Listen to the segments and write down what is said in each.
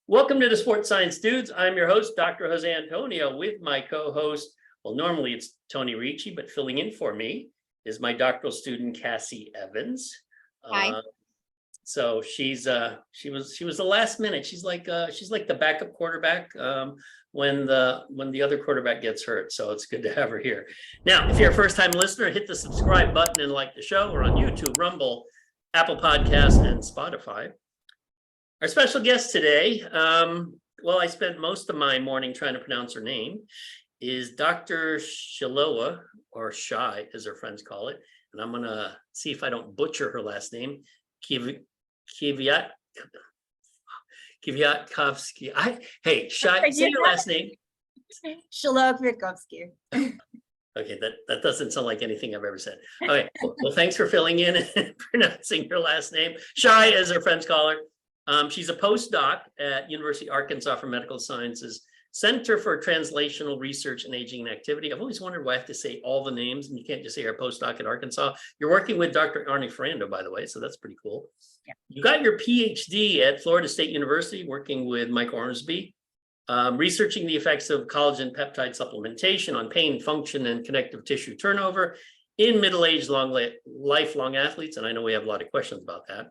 Welcome to the Sports Science Dudes. I'm your host, Dr. Jose Antonio, with my co-host. Well, normally it's Tony Ricci, but filling in for me is my doctoral student, Cassie Evans. Hi. So she was the last minute. She's like the backup quarterback when the other quarterback gets hurt. So it's good to have her here. Now, if you're a first-time listener, hit the subscribe button and like the show. We're on YouTube, Rumble, Apple Podcasts, and Spotify. Our special guest today, well, I spent most of my morning trying to pronounce her name, is Dr. Shiloah, or Shy, as her friends call it. And I'm going to see if I don't butcher her last name, Kviatkovsky. Hey, Shy, say your last name. Shiloah Kviatkovsky. Okay, that doesn't sound like anything I've ever said. Okay, well, thanks for filling in and pronouncing her last name. Shy, as her friends call her. She's a postdoc at University of Arkansas for Medical Sciences Center for Translational Research and Aging and Activity. I've always wondered why I have to say all the names, and you can't just say our postdoc at Arkansas. You're working with Dr. Arnie Ferrando, by the way, so that's pretty cool. Yeah. You got your PhD at Florida State University, working with Mike Ormsby, researching the effects of collagen peptide supplementation on pain, function, and connective tissue turnover in middle-aged, lifelong athletes, and I know we have a lot of questions about that.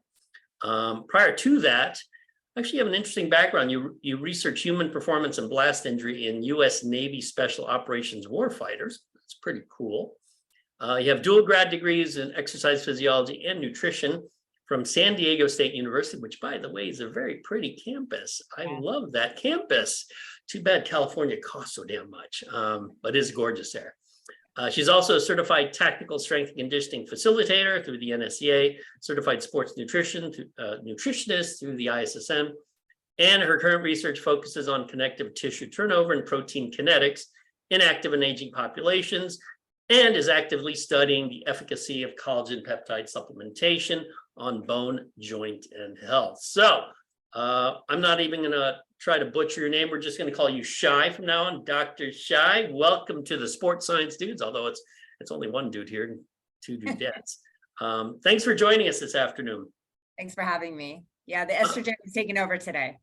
Prior to that, actually you have an interesting background. You research human performance and blast injury in U.S. Navy Special Operations warfighters. That's pretty cool. You have dual grad degrees in exercise physiology and nutrition from San Diego State University, which, by the way, is a very pretty campus. I love that campus. Too bad California costs so damn much, but it's gorgeous there. She's also a certified tactical strength and conditioning facilitator through the NSCA, certified sports nutritionist through the ISSM, and her current research focuses on connective tissue turnover and protein kinetics in active and aging populations, and is actively studying the efficacy of collagen peptide supplementation on bone, joint, and health. So I'm not even going to try to butcher your name. We're just going to call you Shy from now on. Dr. Shy, welcome to the Sports Science Dudes, although it's only one dude here and two dudettes. Thanks for joining us this afternoon. Thanks for having me. Yeah, the estrogen is taking over today.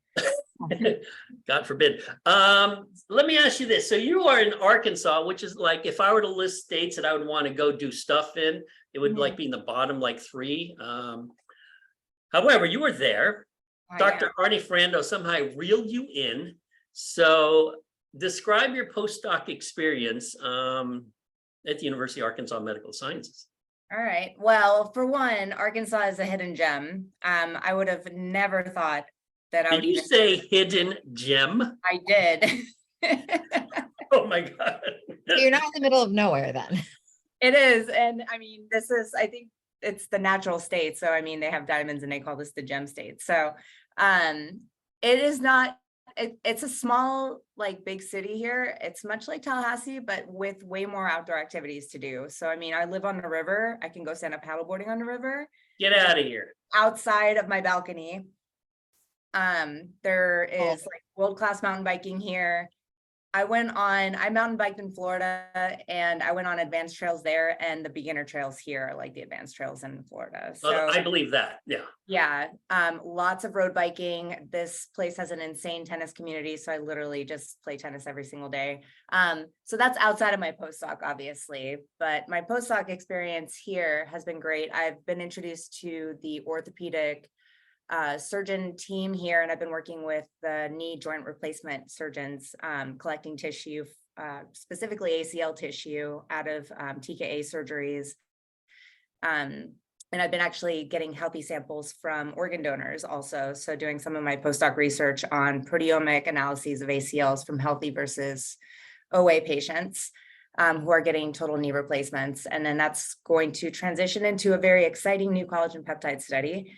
God forbid. Let me ask you this. So you are in Arkansas, which is like, if I were to list states that I would want to go do stuff in, it would like be in the bottom like 3. However, you were there. Dr. Arnie Ferrando somehow reeled you in. So describe your postdoc experience at the University of Arkansas Medical Sciences. All right. Well, for one, Arkansas is a hidden gem. I would have never thought that I would. Did you say hidden gem? I did. Oh my God. You're not in the middle of nowhere then. It is. And I mean, I think it's the natural state. So, I mean, they have diamonds and they call this the gem state. So, it is not, it's a small, like big city here. It's much like Tallahassee, but with way more outdoor activities to do. So, I mean, I live on the river. I can go stand up paddleboarding on the river. Get out of here. Outside of my balcony. There is like world-class mountain biking here. I mountain biked in Florida, and I went on advanced trails there, and the beginner trails here are like the advanced trails in Florida. So I believe that. Yeah. Yeah. Lots of road biking. This place has an insane tennis community. So I literally just play tennis every single day. So that's outside of my postdoc, obviously, but my postdoc experience here has been great. I've been introduced to the orthopedic surgeon team here, and I've been working with the knee joint replacement surgeons, collecting tissue, specifically ACL tissue out of TKA surgeries. And I've been actually getting healthy samples from organ donors also. So doing some of my postdoc research on proteomic analyses of ACLs from healthy versus OA patients who are getting total knee replacements. And then that's going to transition into a very exciting new collagen peptide study.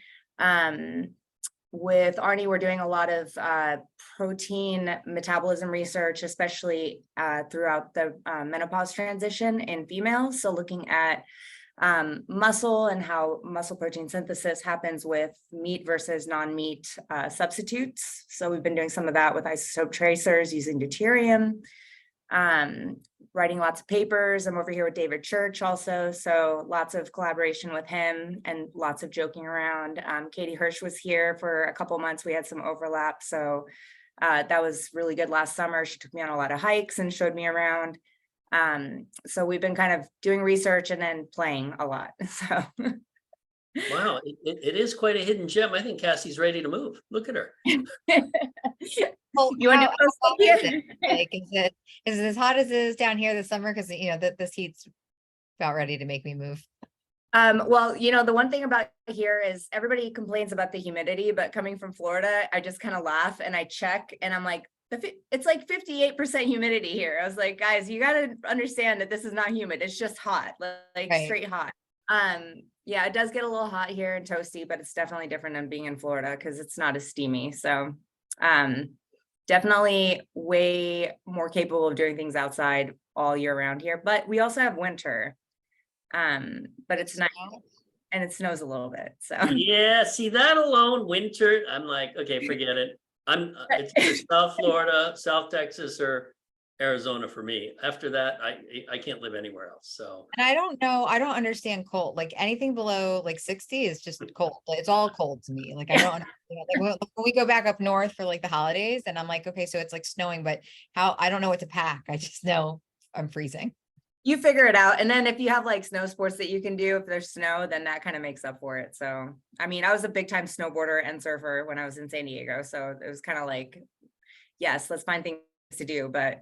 With Arnie, we're doing a lot of protein metabolism research, especially throughout the menopause transition in females. So looking at muscle and how muscle protein synthesis happens with meat versus non-meat substitutes. So we've been doing some of that with isotope tracers using deuterium. writing lots of papers. I'm over here with David Church also, so lots of collaboration with him and lots of joking around. Katie Hirsch was here for a couple months. We had some overlap, so that was really good last summer. She took me on a lot of hikes and showed me around. So we've been kind of doing research and then playing a lot. So Wow, it is quite a hidden gem. I think Cassie's ready to move. Look at her. Well, you want to how post hot up here? is it? Like, is it as hot as it is down here this summer? Because this heat's about ready to make me move. Well, the one thing about here is everybody complains about the humidity, but coming from Florida, I just kind of laugh and I check and I'm like, it's like 58% humidity here. I was like, guys, you got to understand that this is not humid. It's just hot, like Right. straight hot. Yeah, it does get a little hot here and toasty, but it's definitely different than being in Florida because it's not as steamy. So, definitely way more capable of doing things outside all year round here, but we also have winter. But it's nice and it snows a little bit. So Yeah, see that alone, winter, I'm like, okay, forget it. It's either South Florida, South Texas, or Arizona for me. After that, I can't live anywhere else. So And I don't know, I don't understand cold. Like anything below like 60 is just cold. Like, it's all cold to me. Like I don't understand. Like when we go back up north for like the holidays, and I'm like, okay, so it's like snowing, but I don't know what to pack. I just know I'm freezing. you figure it out. And then if you have like snow sports that you can do, if there's snow, then that kind of makes up for it. So, I mean, I was a big time snowboarder and surfer when I was in San Diego. So it was kind of like, yes, let's find things to do. But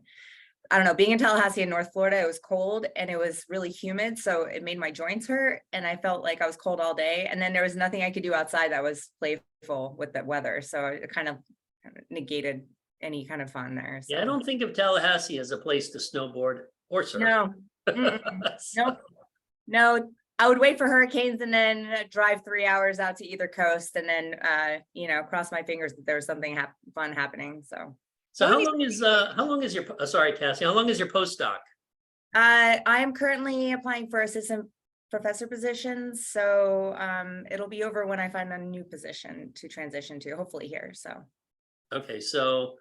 I don't know, being in Tallahassee in North Florida, it was cold and it was really humid. So it made my joints hurt and I felt like I was cold all day. And then there was nothing I could do outside that was playful with the weather. So it kind of negated any kind of fun there. So. yeah, I don't think of Tallahassee as a place to snowboard or surf. No. Mm-mm. So- Nope. No, I would wait for hurricanes and then drive 3 hours out to either coast and then, cross my fingers that there was something fun happening. So So how long is your, sorry, Cassie, how long is your postdoc? I am currently applying for assistant professor positions. So it'll be over when I find a new position to transition to, hopefully here. So. Okay, so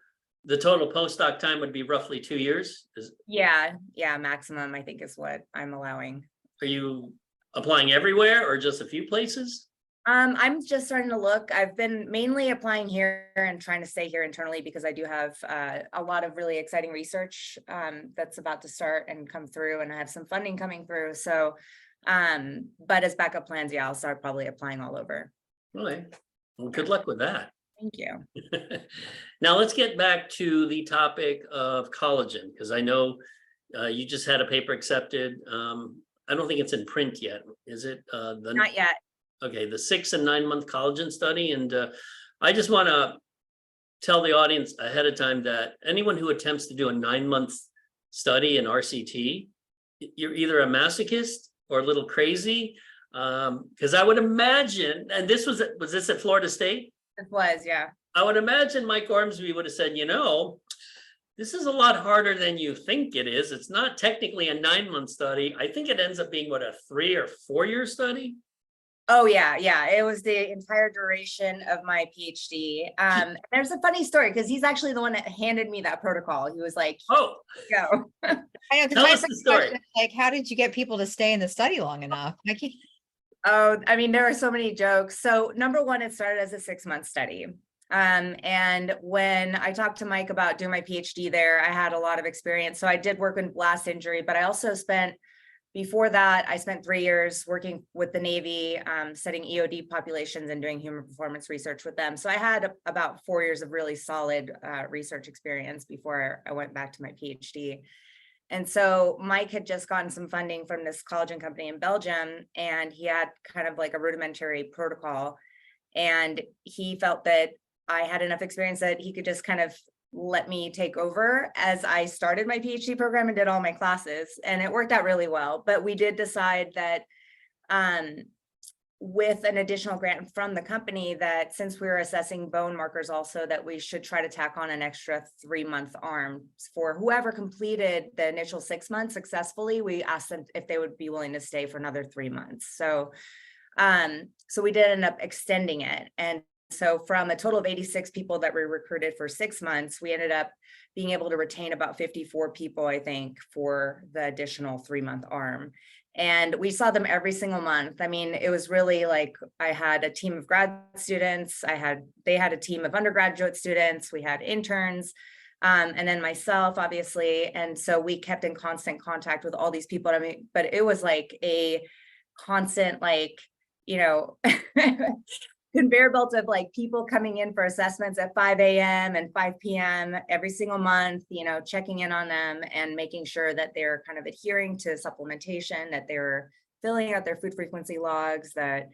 the total postdoc time would be roughly 2 years. Yeah, maximum, I think is what I'm allowing. Are you applying everywhere or just a few places? I'm just starting to look. I've been mainly applying here and trying to stay here internally because I do have a lot of really exciting research that's about to start and come through, and I have some funding coming through. So, but as backup plans, yeah, I'll start probably applying all over. All right. Well, good luck with that. Thank you. Now let's get back to the topic of collagen, because I know you just had a paper accepted. I don't think it's in print yet. Is it? Not yet. Okay, the 6 and 9 month collagen study. And I just want to tell the audience ahead of time that anyone who attempts to do a 9-month study in RCT, you're either a masochist or a little crazy. Because I would imagine, and was this at Florida State? It was, yeah. I would imagine Mike Ormsby would have said, this is a lot harder than you think it is. It's not technically a 9-month study. I think it ends up being a 3 or 4 year study. Oh yeah. It was the entire duration of my PhD. There's a funny story because he's actually the one that handed me that protocol. He was like, "Oh, go." I know, 'cause Tell my us the first story. question is, like, how did you get people to stay in the study long enough? I can't. Oh, I mean, there are so many jokes. So number one, it started as a 6-month study. And when I talked to Mike about doing my PhD there, I had a lot of experience. So I did work in blast injury, but I also before that, I spent 3 years working with the Navy, studying EOD populations and doing human performance research with them. So I had about 4 years of really solid research experience before I went back to my PhD. And so Mike had just gotten some funding from this collagen company in Belgium, and he had kind of like a rudimentary protocol. And he felt that I had enough experience that he could just kind of let me take over as I started my PhD program and did all my classes. And it worked out really well. But we did decide that with an additional grant from the company, that since we were assessing bone markers also, that we should try to tack on an extra 3-month arm for whoever completed the initial 6 months successfully. We asked them if they would be willing to stay for another 3 months. So we did end up extending it. And so from a total of 86 people that we recruited for 6 months, we ended up being able to retain about 54 people, I think, for the additional 3-month arm. And we saw them every single month. I mean, it was really like, I had a team of grad students, they had a team of undergraduate students, we had interns, and then myself, obviously. And so we kept in constant contact with all these people. I mean, but it was like a constant, like, conveyor belt of like people coming in for assessments at 5 a.m. and 5 p.m. every single month, checking in on them and making sure that they're kind of adhering to supplementation, that they're filling out their food frequency logs, that,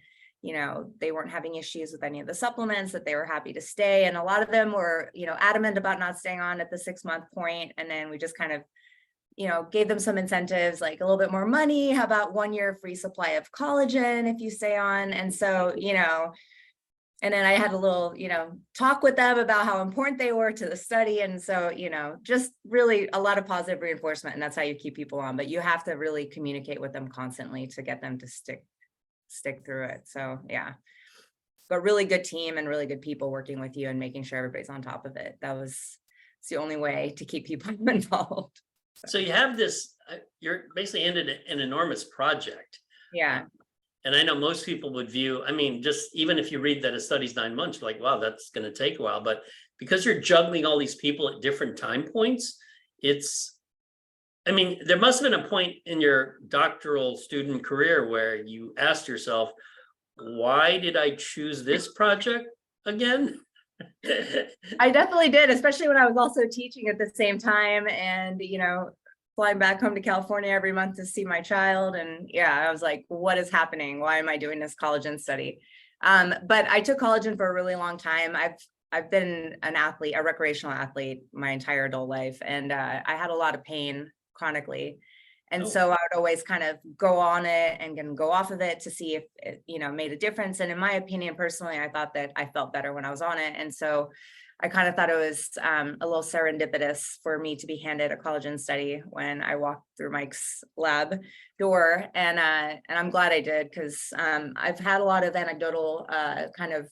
they weren't having issues with any of the supplements, that they were happy to stay. And a lot of them were, adamant about not staying on at the 6-month point. And then we just kind of, gave them some incentives, like a little bit more money. How about 1 year free supply of collagen if you stay on? And so, and then I had a little, talk with them about how important they were to the study. And so, just really a lot of positive reinforcement, and that's how you keep people on, but you have to really communicate with them constantly to get them to stick through it. So yeah, but really good team and really good people working with you and making sure everybody's on top of it. It's the only way to keep people involved. So you have this, you're basically ended an enormous project. Yeah. And I know most people would view, I mean, just even if you read that a study's 9 months, you're like, wow, that's going to take a while. But because you're juggling all these people at different time points, I mean, there must have been a point in your doctoral student career where you asked yourself, why did I choose this project again? I definitely did, especially when I was also teaching at the same time and, flying back home to California every month to see my child. And yeah, I was like, what is happening? Why am I doing this collagen study? But I took collagen for a really long time. I've been an athlete, a recreational athlete my entire adult life. And I had a lot of pain chronically. And so I would always kind of go on it and then go off of it to see if it, made a difference. And in my opinion, personally, I thought that I felt better when I was on it. And so I kind of thought it was a little serendipitous for me to be handed a collagen study when I walked through Mike's lab door. And I'm glad I did, because I've had a lot of anecdotal kind of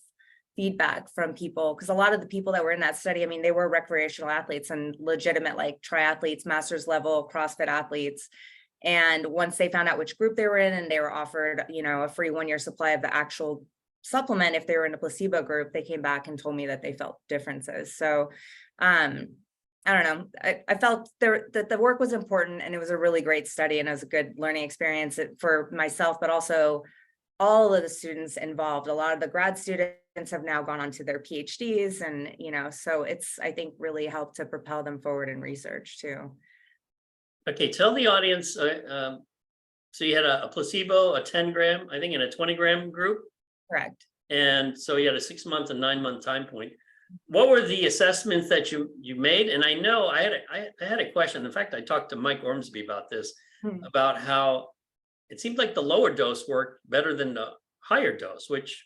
feedback from people, because a lot of the people that were in that study, I mean, they were recreational athletes and legitimate like triathletes, master's level CrossFit athletes. And once they found out which group they were in and they were offered, a free 1 year supply of the actual supplement, if they were in a placebo group, they came back and told me that they felt differences. So I don't know, I felt that the work was important, and it was a really great study, and it was a good learning experience for myself, but also all of the students involved. A lot of the grad students have now gone on to their PhDs, and so it's, I think, really helped to propel them forward in research too. Okay, tell the audience, so you had a placebo, a 10 gram, I think, and a 20 gram group. Correct. And so you had a 6-month and 9-month time point. What were the assessments that you made? And I know I had a question. In fact, I talked to Mike Ormsby about this, about how it seemed like the lower dose worked better than the higher dose, which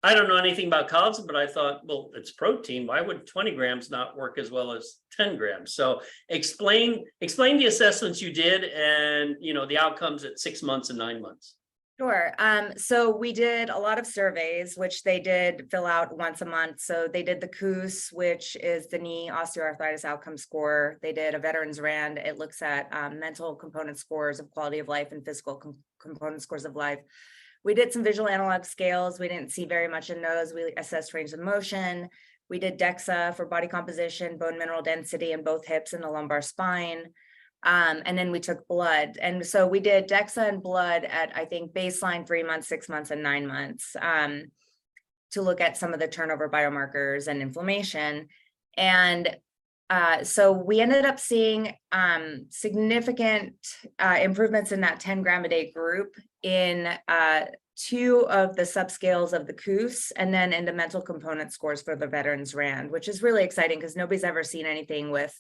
I don't know anything about collagen, but I thought, well, it's protein. Why would 20 grams not work as well as 10 grams? So explain the assessments you did and, the outcomes at 6 months and 9 months. Sure. So we did a lot of surveys, which they did fill out once a month. So they did the KOOS, which is the knee osteoarthritis outcome score. They did a veterans RAND. It looks at mental component scores of quality of life and physical component scores of life. We did some visual analog scales. We didn't see very much in those. We assessed range of motion. We did DEXA for body composition, bone mineral density in both hips and the lumbar spine. And then we took blood. And so we did DEXA and blood at, I think, baseline 3 months, 6 months, and 9 months to look at some of the turnover biomarkers and inflammation. And so we ended up seeing significant improvements in that 10 gram a day group in 2 of the subscales of the KOOS, and then in the mental component scores for the veterans RAND, which is really exciting because nobody's ever seen anything with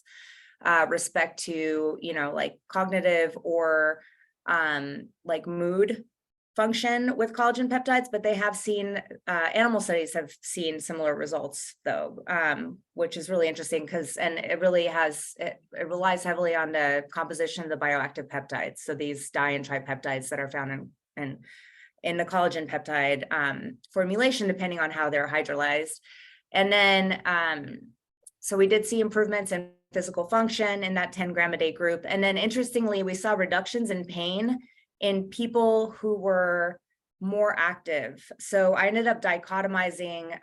respect to, like cognitive or like mood function with collagen peptides, but they have seen, animal studies have seen similar results though, which is really interesting because, and it really has, it relies heavily on the composition of the bioactive peptides. So these di and tripeptides that are found in in the collagen peptide formulation, depending on how they're hydrolyzed. And then, so we did see improvements in physical function in that 10 gram a day group. And then interestingly, we saw reductions in pain in people who were more active. So I ended up dichotomizing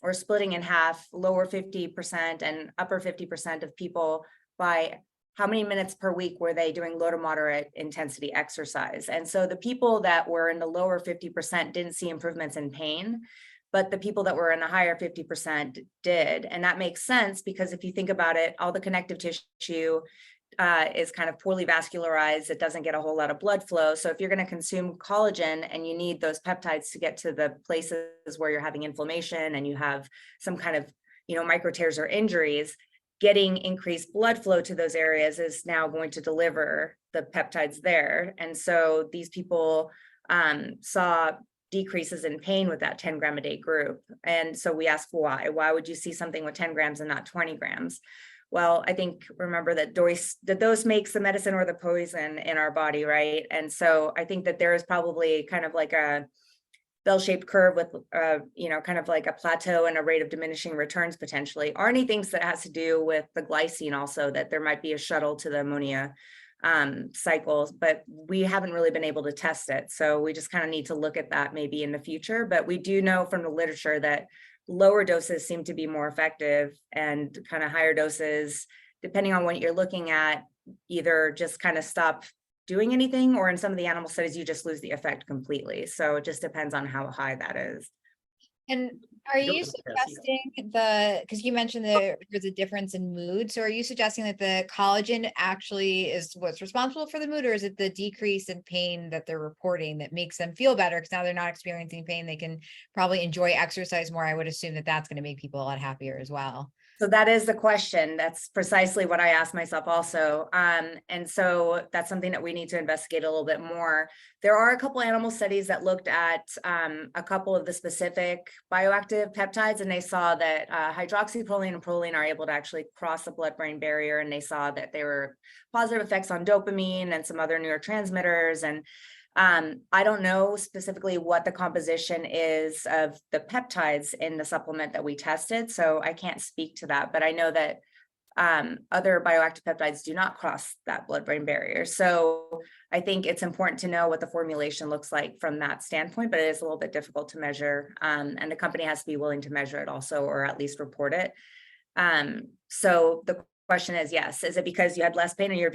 or splitting in half lower 50% and upper 50% of people by how many minutes per week were they doing low to moderate intensity exercise. And so the people that were in the lower 50% didn't see improvements in pain, but the people that were in the higher 50% did. And that makes sense because if you think about it, all the connective tissue is kind of poorly vascularized. It doesn't get a whole lot of blood flow. So if you're going to consume collagen and you need those peptides to get to the places where you're having inflammation and you have some kind of, micro tears or injuries, getting increased blood flow to those areas is now going to deliver the peptides there. And so these people saw decreases in pain with that 10 gram a day group. And so we asked why would you see something with 10 grams and not 20 grams? Well, I think, remember that dose makes the medicine or the poison in our body, right? And so I think that there is probably kind of like a bell-shaped curve with, kind of like a plateau and a rate of diminishing returns potentially. Arnie thinks that has to do with the glycine also, that there might be a shuttle to the ammonia cycles, but we haven't really been able to test it. So we just kind of need to look at that maybe in the future. But we do know from the literature that lower doses seem to be more effective, and kind of higher doses, depending on what you're looking at, either just kind of stop doing anything, or in some of the animal studies, you just lose the effect completely. So it just depends on how high that is. And are you suggesting because you mentioned that there's a difference in mood. So are you suggesting that the collagen actually is what's responsible for the mood, or is it the decrease in pain that they're reporting that makes them feel better? Because now they're not experiencing pain. They can probably enjoy exercise more. I would assume that that's going to make people a lot happier as well. So that is the question. That's precisely what I asked myself also. And so that's something that we need to investigate a little bit more. There are a couple animal studies that looked at a couple of the specific bioactive peptides, and they saw that hydroxyproline and proline are able to actually cross the blood-brain barrier, and they saw that there were positive effects on dopamine and some other neurotransmitters. And I don't know specifically what the composition is of the peptides in the supplement that we tested, so I can't speak to that, but I know that other bioactive peptides do not cross that blood-brain barrier. So I think it's important to know what the formulation looks like from that standpoint, but it is a little bit difficult to measure, and the company has to be willing to measure it also, or at least report it. So the question is, yes, is it because you had less pain and you're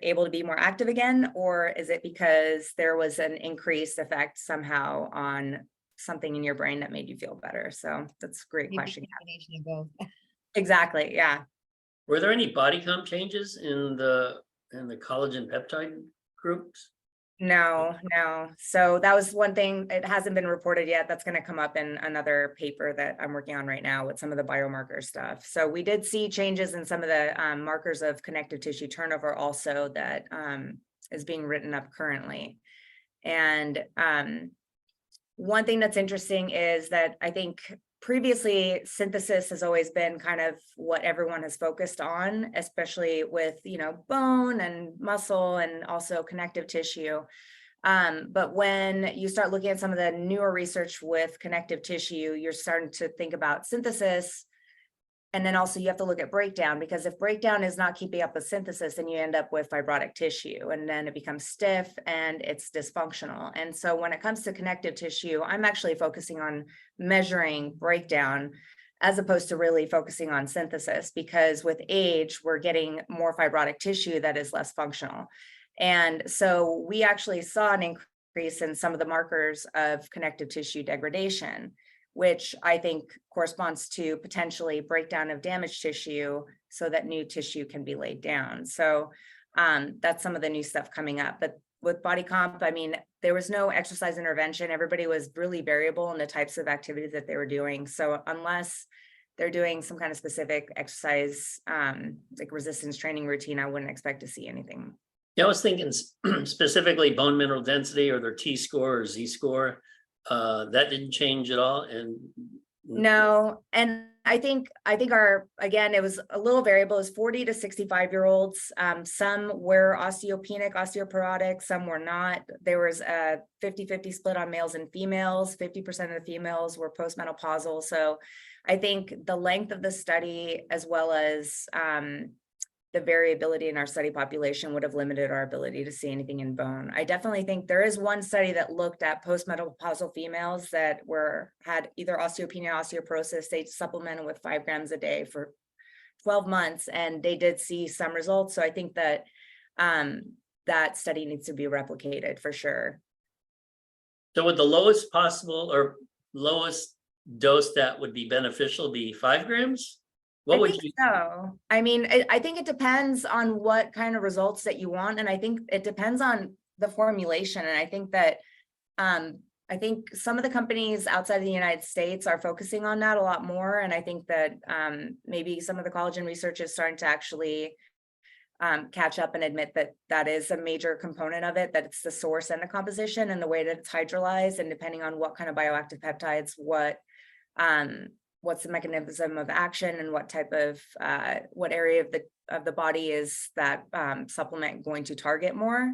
able to be more active again, or is it because there was an increased effect somehow on something in your brain that made you feel better? So that's a great question. Combination of both. Exactly. Yeah. Were there any body comp changes in the collagen peptide groups? No. So that was one thing. It hasn't been reported yet. That's going to come up in another paper that I'm working on right now with some of the biomarker stuff. So we did see changes in some of the markers of connective tissue turnover also that is being written up currently. And one thing that's interesting is that I think previously synthesis has always been kind of what everyone has focused on, especially with, bone and muscle and also connective tissue. But when you start looking at some of the newer research with connective tissue, you're starting to think about synthesis. And then also you have to look at breakdown, because if breakdown is not keeping up with synthesis, then you end up with fibrotic tissue, and then it becomes stiff and it's dysfunctional. And so when it comes to connective tissue, I'm actually focusing on measuring breakdown as opposed to really focusing on synthesis, because with age, we're getting more fibrotic tissue that is less functional. And so we actually saw an increase in some of the markers of connective tissue degradation, which I think corresponds to potentially breakdown of damaged tissue so that new tissue can be laid down. So that's some of the new stuff coming up. But with body comp, I mean, there was no exercise intervention. Everybody was really variable in the types of activities that they were doing. So unless they're doing some kind of specific exercise, like resistance training routine, I wouldn't expect to see anything. Yeah, I was thinking specifically bone mineral density or their T-score or Z-score. That didn't change at all. And No, and I think again, it was a little variable, is 40 to 65-year-olds. Some were osteopenic, osteoporotic, some were not. There was a 50-50 split on males and females. 50% of the females were postmenopausal. So I think the length of the study, as well as the variability in our study population, would have limited our ability to see anything in bone. I definitely think there is one study that looked at postmenopausal females that had either osteopenia or osteoporosis. They supplemented with 5 grams a day for 12 months, and they did see some results. So I think that that study needs to be replicated for sure. So would the lowest possible or lowest dose that would be beneficial be 5 grams? What would you? So, I mean, I think it depends on what kind of results that you want. And I think it depends on the formulation. And I think that, I think some of the companies outside of the United States are focusing on that a lot more. And I think that maybe some of the collagen research is starting to actually catch up and admit that that is a major component of it, that it's the source and the composition and the way that it's hydrolyzed. And depending on what kind of bioactive peptides, what's the mechanism of action, and what type of what area of the body is that supplement going to target more.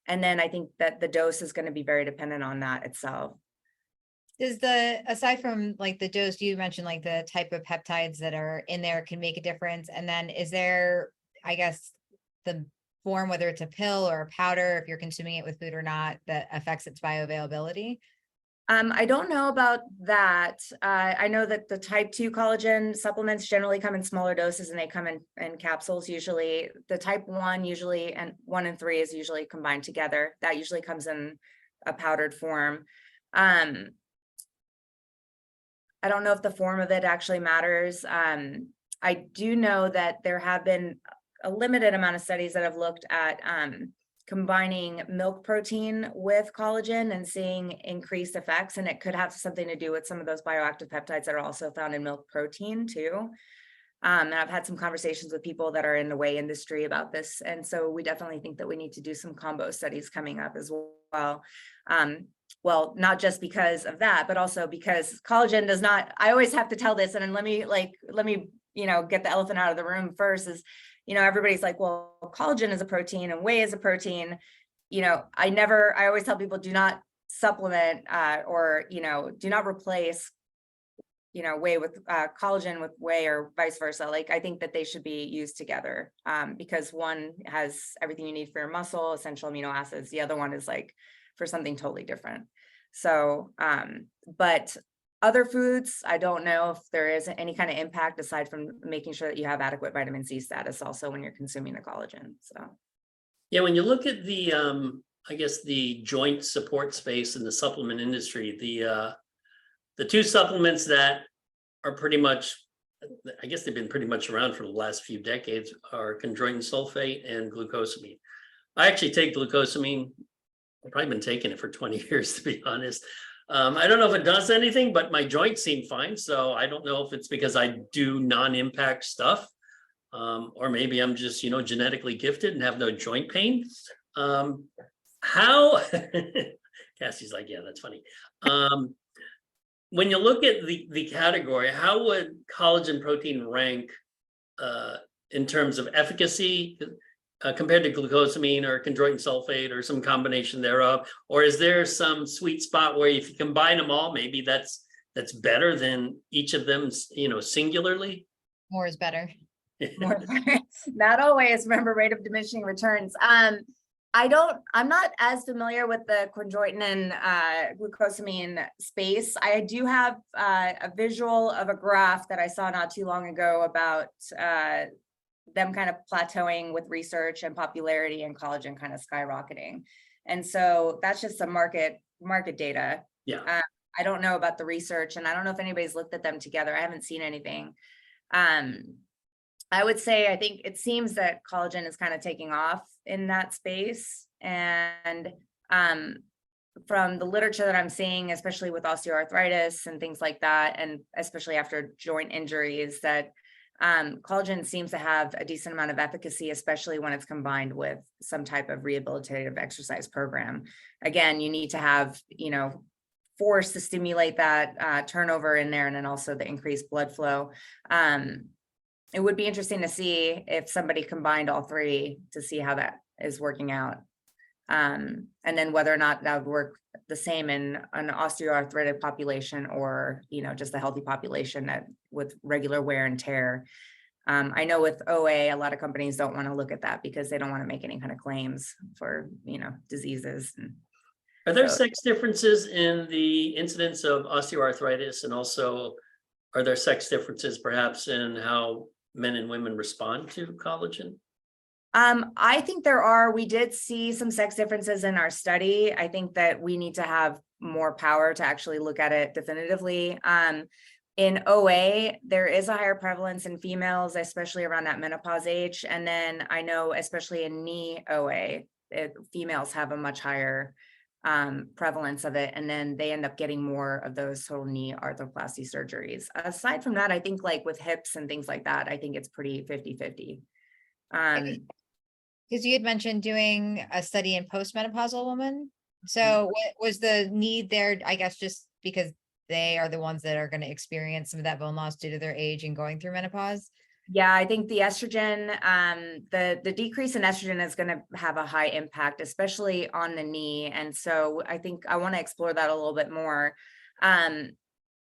And then I think that the dose is going to be very dependent on that itself. Does aside from like the dose, you mentioned like the type of peptides that are in there can make a difference. And then is there, I guess, the form, whether it's a pill or a powder, if you're consuming it with food or not, that affects its bioavailability? I don't know about that. I know that the type 2 collagen supplements generally come in smaller doses, and they come in capsules usually. The type 1 usually, and 1 and 3 is usually combined together. That usually comes in a powdered form. I don't know if the form of it actually matters. I do know that there have been a limited amount of studies that have looked at combining milk protein with collagen and seeing increased effects. And it could have something to do with some of those bioactive peptides that are also found in milk protein too. And I've had some conversations with people that are in the whey industry about this. And so we definitely think that we need to do some combo studies coming up as well. Well, not just because of that, but also because collagen does not, I always have to tell this, and then let me, get the elephant out of the room first is, everybody's like, well, collagen is a protein and whey is a protein. I always tell people, do not supplement or do not replace, whey with collagen with whey or vice versa. Like, I think that they should be used together because one has everything you need for your muscle, essential amino acids. The other one is like for something totally different. So, but other foods, I don't know if there is any kind of impact aside from making sure that you have adequate vitamin C status also when you're consuming the collagen. So, Yeah, when you look at the, I guess the joint support space in the supplement industry, the 2 supplements that are pretty much, I guess they've been pretty much around for the last few decades, are chondroitin sulfate and glucosamine. I actually take glucosamine. I've probably been taking it for 20 years, to be honest. I don't know if it does anything, but my joints seem fine. So I don't know if it's because I do non-impact stuff, or maybe I'm just, genetically gifted and have no joint pain. How, Cassie's like, yeah, that's funny. When you look at the category, how would collagen protein rank in terms of efficacy compared to glucosamine or chondroitin sulfate or some combination thereof? Or is there some sweet spot where if you combine them all, maybe that's better than each of them, singularly? More is better. more, not always. Remember, rate of diminishing returns. I'm not as familiar with the chondroitin and glucosamine space. I do have a visual of a graph that I saw not too long ago about them kind of plateauing with research and popularity, and collagen kind of skyrocketing. And so that's just some market data. Yeah. I don't know about the research, and I don't know if anybody's looked at them together. I haven't seen anything. I would say, I think it seems that collagen is kind of taking off in that space. And from the literature that I'm seeing, especially with osteoarthritis and things like that, and especially after joint injuries, that collagen seems to have a decent amount of efficacy, especially when it's combined with some type of rehabilitative exercise program. Again, you need to have, force to stimulate that turnover in there, and then also the increased blood flow. It would be interesting to see if somebody combined all three to see how that is working out. And then whether or not that would work the same in an osteoarthritic population, or, you know, just a healthy population that with regular wear and tear. I know with OA, a lot of companies don't want to look at that because they don't want to make any kind of claims for, you know, diseases. Are there So- sex differences in the incidence of osteoarthritis, and also are there sex differences perhaps in how men and women respond to collagen? I think there are. We did see some sex differences in our study. I think that we need to have more power to actually look at it definitively. In OA, there is a higher prevalence in females, especially around that menopause age. And then I know, especially in knee OA, females have a much higher prevalence of it. And then they end up getting more of those total knee arthroplasty surgeries. Aside from that, I think like with hips and things like that, I think it's pretty 50-50. Because you had mentioned doing a study in postmenopausal women. So what was the need there? I guess just because they are the ones that are going to experience some of that bone loss due to their age and going through menopause. Yeah, I think the estrogen, the decrease in estrogen is going to have a high impact, especially on the knee. And so I think I want to explore that a little bit more.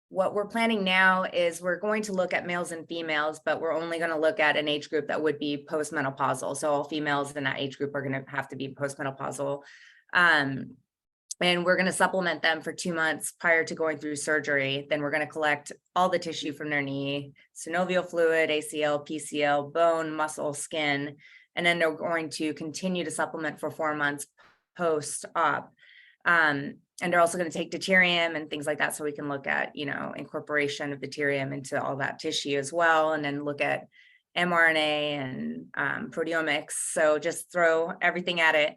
What we're planning now is we're going to look at males and females, but we're only going to look at an age group that would be postmenopausal. So all females in that age group are going to have to be postmenopausal. And we're going to supplement them for 2 months prior to going through surgery. Then we're going to collect all the tissue from their knee, synovial fluid, ACL, PCL, bone, muscle, skin. And then they're going to continue to supplement for 4 months post-op. And they're also going to take deuterium and things like that. So we can look at, you know, incorporation of deuterium into all that tissue as well. And then look at mRNA and proteomics. So just throw everything at it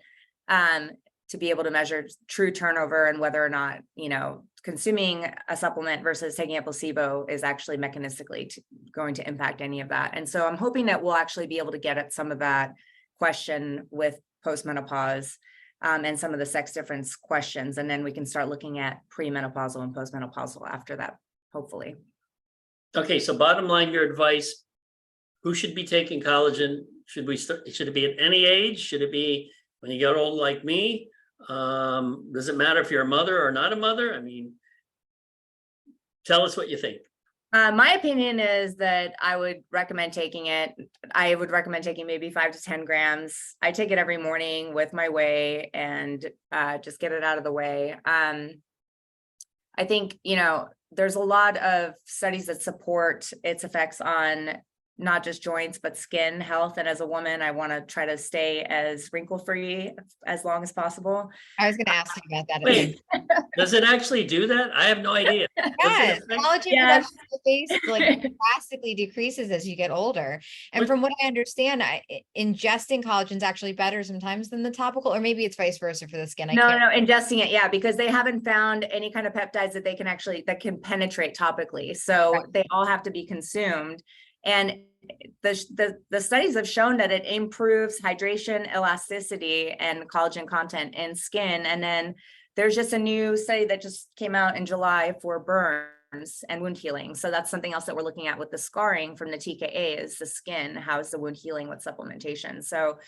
to be able to measure true turnover and whether or not, you know, consuming a supplement versus taking a placebo is actually mechanistically going to impact any of that. And so I'm hoping that we'll actually be able to get at some of that question with postmenopause. And some of the sex difference questions. And then we can start looking at premenopausal and postmenopausal after that, hopefully. Okay, so bottom line, your advice, who should be taking collagen? Should it be at any age? Should it be when you get old like me? Does it matter if you're a mother or not a mother? I mean, tell us what you think. My opinion is that I would recommend taking it. I would recommend taking maybe 5 to 10 grams. I take it every morning with my whey and just get it out of the way. I think, you know, there's a lot of studies that support its effects on not just joints, but skin health. And as a woman, I want to try to stay as wrinkle-free as long as possible. I was going to ask you about that. Wait, does it actually do that? I have no idea. Yes, collagen Yes. production in the face like drastically decreases as you get older. And from what I understand, ingesting collagen is actually better sometimes than the topical, or maybe it's vice versa for the skin. No, ingesting it, yeah, because they haven't found any kind of peptides that they can actually that can penetrate topically. So Right. they all have to be consumed. And the studies have shown that it improves hydration, elasticity, and collagen content in skin. And then there's just a new study that just came out in July for burns and wound healing. So that's something else that we're looking at with the scarring from the TKA is the skin. How is the wound healing with supplementation? So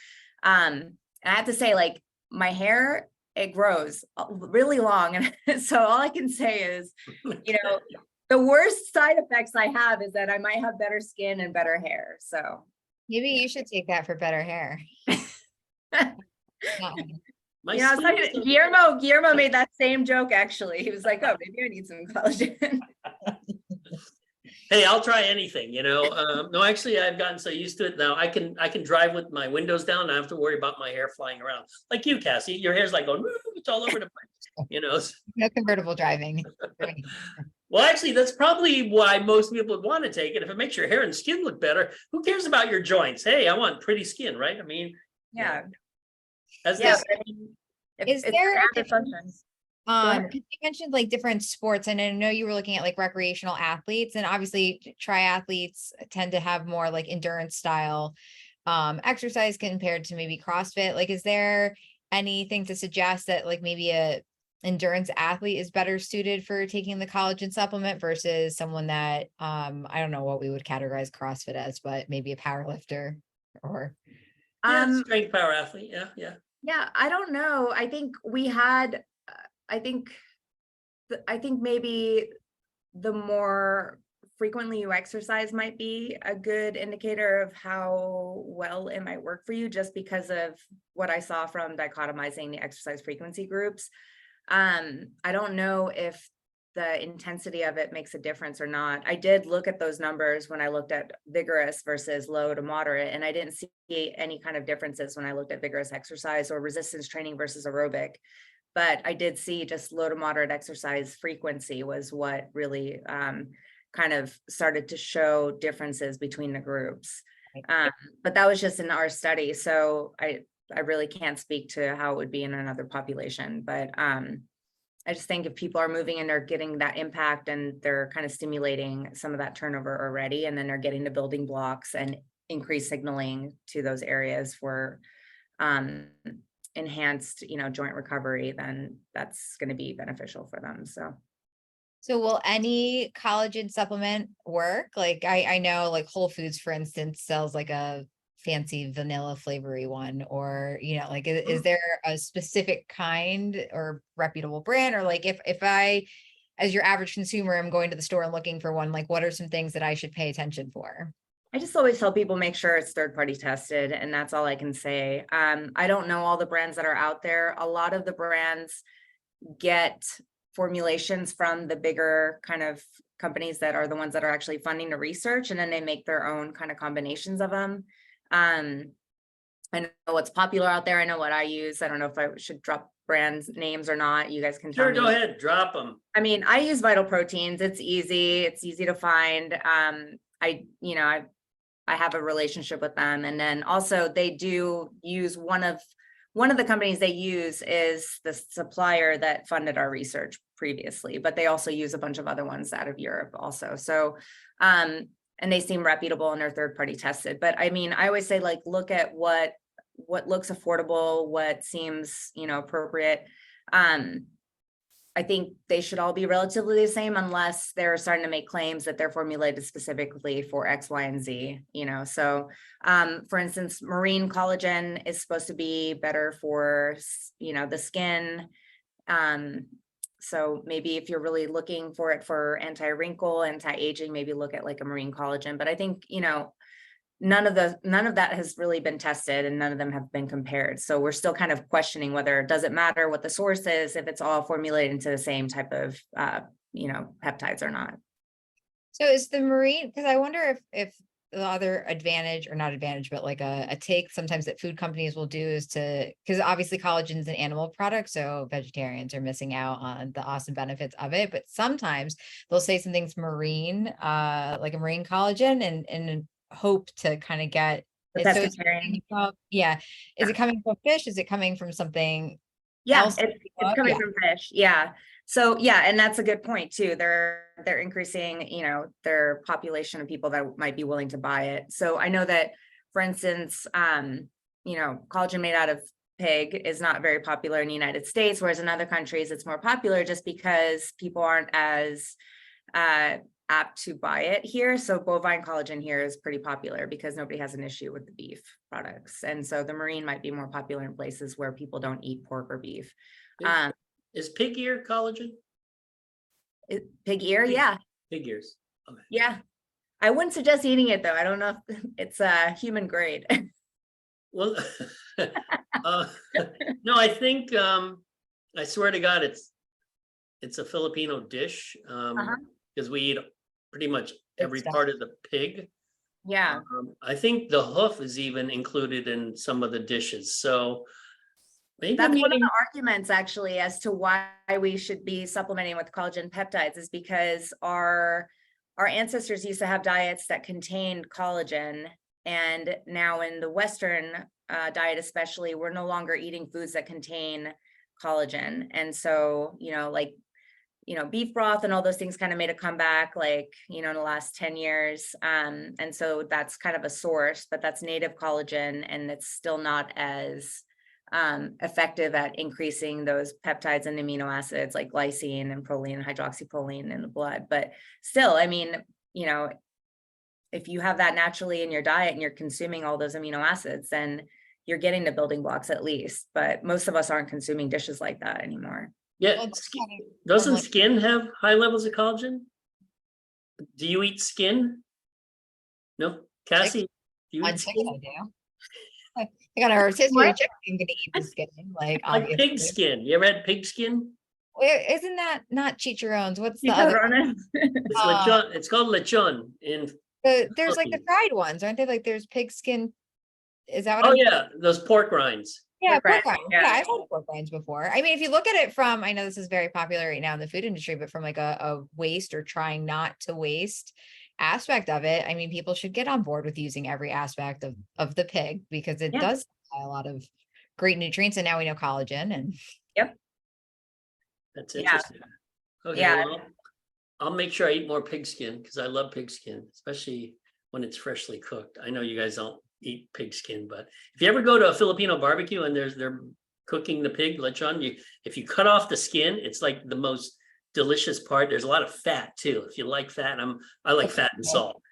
I have to say, like, my hair, it grows really long. And so all I can say is, you know, the worst side effects I have is that I might have better skin and better hair. So Maybe you should take that for better hair. My you know, I was skin talking is to so- Guillermo made that same joke actually. He was like, oh, maybe I need some collagen. Hey, I'll try anything, you know. No, actually, I've gotten so used to it now. I can drive with my windows down. I don't have to worry about my hair flying around. Like you, Cassie, your hair's like going, it's all over the place, you know. No convertible driving. Well, actually, that's probably why most people would want to take it. If it makes your hair and skin look better, who cares about your joints? Hey, I want pretty skin, right? I mean, Yeah. as Yeah. this, but I mean, Is it's there a adaptive difference? functions. ahead. 'Cause you mentioned like different sports, and I know you were looking at like recreational athletes, and obviously triathletes tend to have more like endurance style exercise compared to maybe CrossFit. Like, is there anything to suggest that like maybe a endurance athlete is better suited for taking the collagen supplement versus someone that, I don't know what we would categorize CrossFit as, but maybe a power lifter or. Yeah, strength power athlete. Yeah, yeah. Yeah, I don't know. I think we had, I think, I think maybe the more frequently you exercise might be a good indicator of how well it might work for you, just because of what I saw from dichotomizing the exercise frequency groups. I don't know if the intensity of it makes a difference or not. I did look at those numbers when I looked at vigorous versus low to moderate, and I didn't see any kind of differences when I looked at vigorous exercise or resistance training versus aerobic. But I did see just low to moderate exercise frequency was what really kind of started to show differences between the groups. But that was just in our study. So I really can't speak to how it would be in another population, but I just think if people are moving and they're getting that impact and they're kind of stimulating some of that turnover already, and then they're getting the building blocks and increased signaling to those areas for enhanced, joint recovery, then that's going to be beneficial for them. So will any collagen supplement work? Like I know like Whole Foods, for instance, sells like a fancy vanilla flavory one, or like is there a specific kind or reputable brand, or like if I, as your average consumer, am going to the store and looking for one, like what are some things that I should pay attention for? I just always tell people make sure it's third-party tested, and that's all I can say. I don't know all the brands that are out there. A lot of the brands get formulations from the bigger kind of companies that are the ones that are actually funding the research, and then they make their own kind of combinations of them. I know what's popular out there. I know what I use. I don't know if I should drop brands names or not. You guys can tell Sure, me. go ahead, drop them. I mean, I use Vital Proteins. It's easy to find. I have a relationship with them. And then also they do use one of the companies they use is the supplier that funded our research previously, but they also use a bunch of other ones out of Europe also. So, and they seem reputable and they're third party tested. But I mean, I always say like, look at what looks affordable, what seems, appropriate. I think they should all be relatively the same unless they're starting to make claims that they're formulated specifically for X, Y, and Z, So, for instance, marine collagen is supposed to be better for, the skin. So maybe if you're really looking for it for anti-wrinkle, anti-aging, maybe look at like a marine collagen. But I think, none of that has really been tested and none of them have been compared. So we're still kind of questioning whether, does it matter what the source is, if it's all formulated into the same type of, peptides or not. So is the marine, because I wonder if the other advantage, or not advantage, but like a take sometimes that food companies will do is because obviously collagen is an animal product, so vegetarians are missing out on the awesome benefits of it. But sometimes they'll say something's marine, like a marine collagen, and hope to kind of get The it. So pescatarian. Is it coming from fish? Is it coming from something Yeah, else? it's coming from fish. Yeah. So yeah, and that's a good point too. They're increasing, their population of people that might be willing to buy it. So I know that, for instance, collagen made out of pig is not very popular in the United States, whereas in other countries it's more popular just because people aren't as apt to buy it here. So bovine collagen here is pretty popular because nobody has an issue with the beef products. And so the marine might be more popular in places where people don't eat pork or beef. Is pig ear collagen? Pig ear? Yeah. Pig ears. Okay. Yeah. I wouldn't suggest eating it though. I don't know if it's human grade. Well, no, I think, I swear to God, it's a Filipino dish. Because we eat pretty much every part of the pig. Yeah. I think the hoof is even included in some of the dishes. So maybe that's one of the arguments actually as to why we should be supplementing with collagen peptides, is because our ancestors used to have diets that contained collagen. And now in the Western diet, especially, we're no longer eating foods that contain collagen. And so, beef broth and all those things kind of made a comeback, in the last 10 years. And so that's kind of a source, but that's native collagen and it's still not as effective at increasing those peptides and amino acids like glycine and proline, hydroxyproline in the blood. But still, I mean, you know, if you have that naturally in your diet and you're consuming all those amino acids, then you're getting the building blocks at least. But most of us aren't consuming dishes like that anymore. Yeah, Well, it's kind of- doesn't like- skin have high levels of collagen? Do you eat skin? No, Cassie, do you On eat chicken, skin? I do. I got a rotisserie What? chicken, I'm gonna eat the skin, like, Like pig obviously. skin. You ever had pig skin? Isn't that not chicharrones? What's the other? Chicharrones. It's Uh, lechon. It's called lechon in. There's like the Philippines. fried ones, aren't they? Like there's pig skin. Is that what? Oh I'm yeah, those pork rinds. Yeah, Pork pork rinds, rinds. yeah. Yeah, I've had pork rinds before. I mean, if you look at it from, I know this is very popular right now in the food industry, but from like a waste or trying not to waste aspect of it, I mean, people should get on board with using every aspect of the pig because it Yeah. does supply a lot of great nutrients. And now we know collagen and That's Yeah. interesting. Okay, Yeah. well, I'll make sure I eat more pig skin because I love pig skin, especially when it's freshly cooked. I know you guys don't eat pig skin, but if you ever go to a Filipino barbecue and they're cooking the pig lechon, if you cut off the skin, it's like the most delicious part. There's a lot of fat too. If you like fat, I like fat and salt,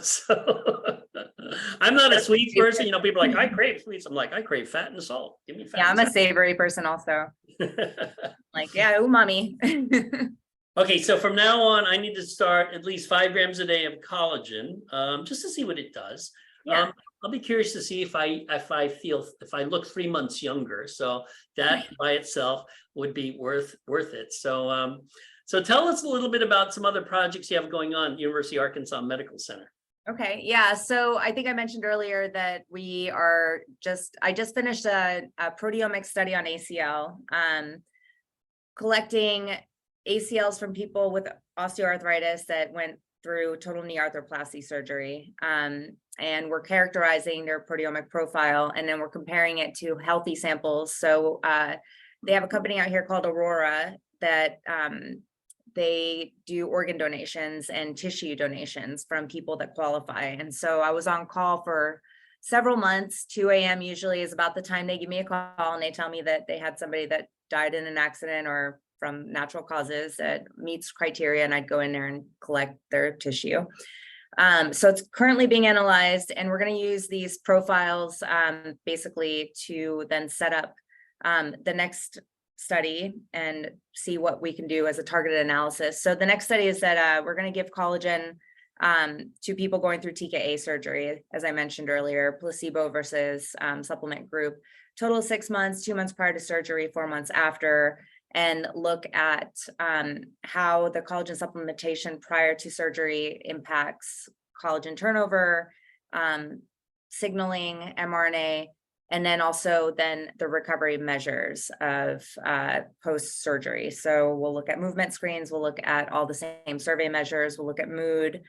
so I'm not a sweet person. You know, people are like, I crave sweets. I'm like, I crave fat and salt. Give me fat. Yeah, I'm a and savory person also. salt. Like, yeah, umami. Okay, so from now on, I need to start at least 5 grams a day of collagen, just to see what it does. Yeah. I'll be curious to see if I look 3 months younger. So that by itself would be worth it. So so tell us a little bit about some other projects you have going on at University of Arkansas Medical Center. Okay, yeah. So I think I mentioned earlier that I just finished a proteomic study on ACL, collecting ACLs from people with osteoarthritis that went through total knee arthroplasty surgery. And we're characterizing their proteomic profile, and then we're comparing it to healthy samples. So they have a company out here called Aurora that they do organ donations and tissue donations from people that qualify. And so I was on call for several months. 2 a.m. usually is about the time they give me a call and they tell me that they had somebody that died in an accident or from natural causes that meets criteria, and I'd go in there and collect their tissue. So it's currently being analyzed, and we're going to use these profiles basically to then set up the next study and see what we can do as a targeted analysis. So the next study is that we're going to give collagen to people going through TKA surgery, as I mentioned earlier, placebo versus supplement group, total of 6 months, 2 months prior to surgery, 4 months after, and look at how the collagen supplementation prior to surgery impacts collagen turnover, signaling, mRNA, and then also the recovery measures of post-surgery. So we'll look at movement screens, we'll look at all the same survey measures, we'll look at mood,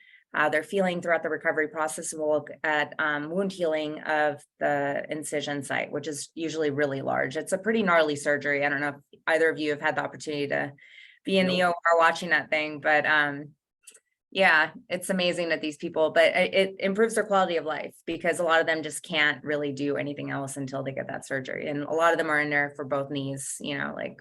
their feeling throughout the recovery process, and we'll look at wound healing of the incision site, which is usually really large. It's a pretty gnarly surgery. I don't know if either of you have had the opportunity to be in the OR watching that thing, but yeah, it's amazing that these people, but it improves their quality of life because a lot of them just can't really do anything else until they get that surgery. And a lot of them are in there for both knees, you know, like,